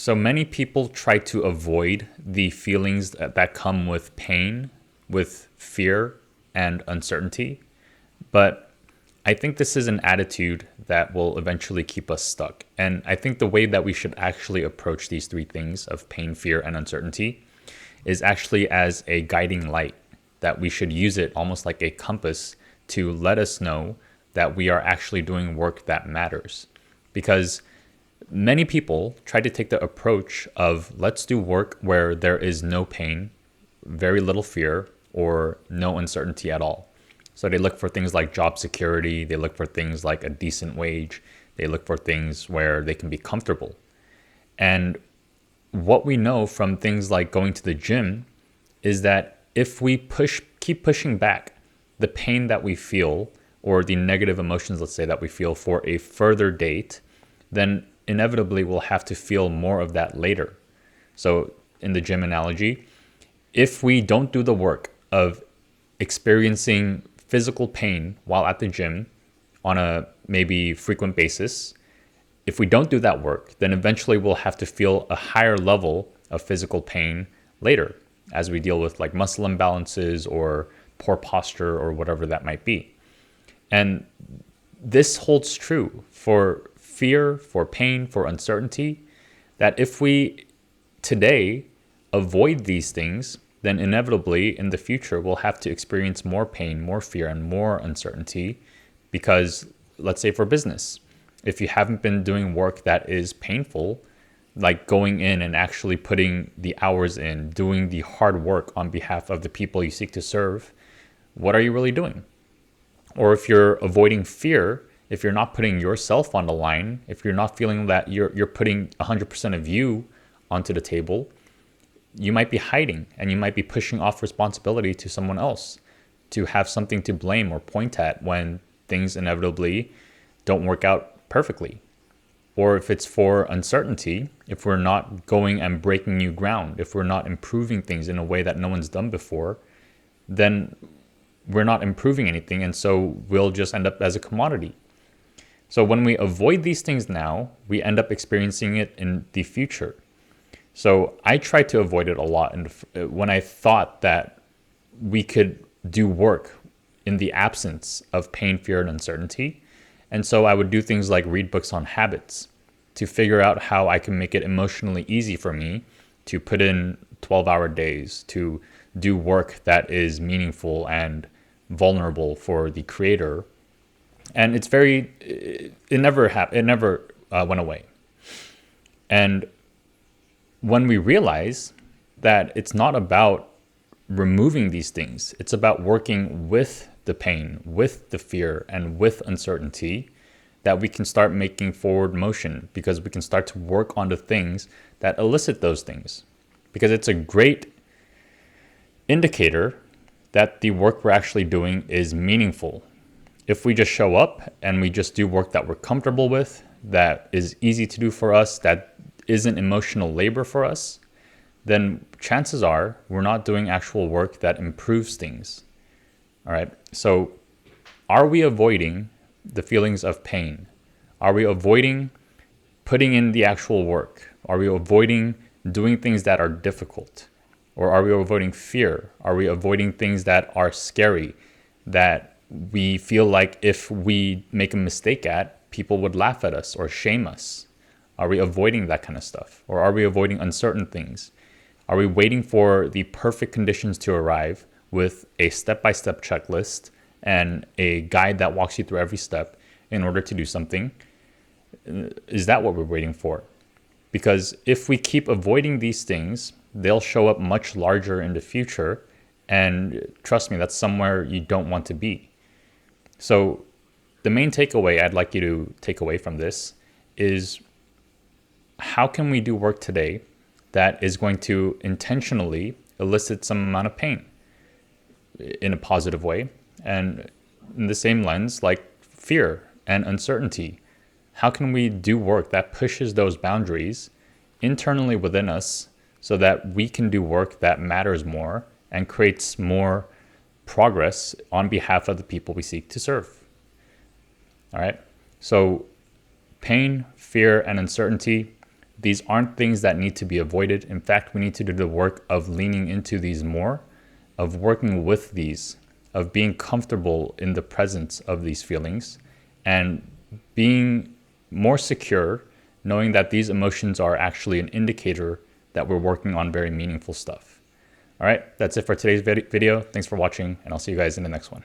So many people try to avoid the feelings that come with pain, with fear, and uncertainty. But I think this is an attitude that will eventually keep us stuck. And I think the way that we should actually approach these three things of pain, fear, and uncertainty is actually as a guiding light, that we should use it almost like a compass to let us know that we are actually doing work that matters. Because many people try to take the approach of let's do work where there is no pain, very little fear, or no uncertainty at all. So they look for things like job security, they look for things like a decent wage, they look for things where they can be comfortable. And what we know from things like going to the gym is that if we keep pushing back the pain that we feel or the negative emotions, let's say, that we feel for a further date, then inevitably we'll have to feel more of that later. So in the gym analogy, if we don't do the work of experiencing physical pain while at the gym on a maybe frequent basis, if we don't do that work, then eventually we'll have to feel a higher level of physical pain later as we deal with like muscle imbalances or poor posture or whatever that might be. And this holds true for fear, for pain, for uncertainty, that if we today avoid these things, then inevitably in the future we'll have to experience more pain, more fear, and more uncertainty. Because let's say for business, if you haven't been doing work that is painful, like going in and actually putting the hours in, doing the hard work on behalf of the people you seek to serve, what are you really doing? Or if you're avoiding fear, if you're not putting yourself on the line, if you're not feeling that you're putting 100% of you onto the table, you might be hiding and you might be pushing off responsibility to someone else to have something to blame or point at when things inevitably don't work out perfectly. Or if it's for uncertainty, if we're not going and breaking new ground, if we're not improving things in a way that no one's done before, then we're not improving anything. And so we'll just end up as a commodity. So when we avoid these things now, we end up experiencing it in the future. So I tried to avoid it a lot when I thought that we could do work in the absence of pain, fear, and uncertainty. And so I would do things like read books on habits to figure out how I can make it emotionally easy for me to put in 12-hour days, to do work that is meaningful and vulnerable for the creator. And it never went away. And when we realize that it's not about removing these things, it's about working with the pain, with the fear, and with uncertainty, that we can start making forward motion, because we can start to work on the things that elicit those things. Because it's a great indicator that the work we're actually doing is meaningful. If we just show up and we just do work that we're comfortable with, that is easy to do for us, that isn't emotional labor for us, then chances are we're not doing actual work that improves things. All right. So are we avoiding the feelings of pain? Are we avoiding putting in the actual work? Are we avoiding doing things that are difficult? Or are we avoiding fear? Are we avoiding things that are scary, that we feel like if we make a mistake at, people would laugh at us or shame us? Are we avoiding that kind of stuff? Or are we avoiding uncertain things? Are we waiting for the perfect conditions to arrive with a step-by-step checklist and a guide that walks you through every step in order to do something? Is that what we're waiting for? Because if we keep avoiding these things, they'll show up much larger in the future. And trust me, that's somewhere you don't want to be. So the main takeaway I'd like you to take away from this is, how can we do work today that is going to intentionally elicit some amount of pain in a positive way? And in the same lens, like fear and uncertainty, how can we do work that pushes those boundaries internally within us so that we can do work that matters more and creates more progress on behalf of the people we seek to serve? All right. So pain, fear, and uncertainty, These aren't things that need to be avoided. In fact, we need to do the work of leaning into these more, of working with these, of being comfortable in the presence of these feelings, and being more secure, knowing that these emotions are actually an indicator that we're working on very meaningful stuff. All right, that's it for today's video. Thanks for watching, and I'll see you guys in the next one.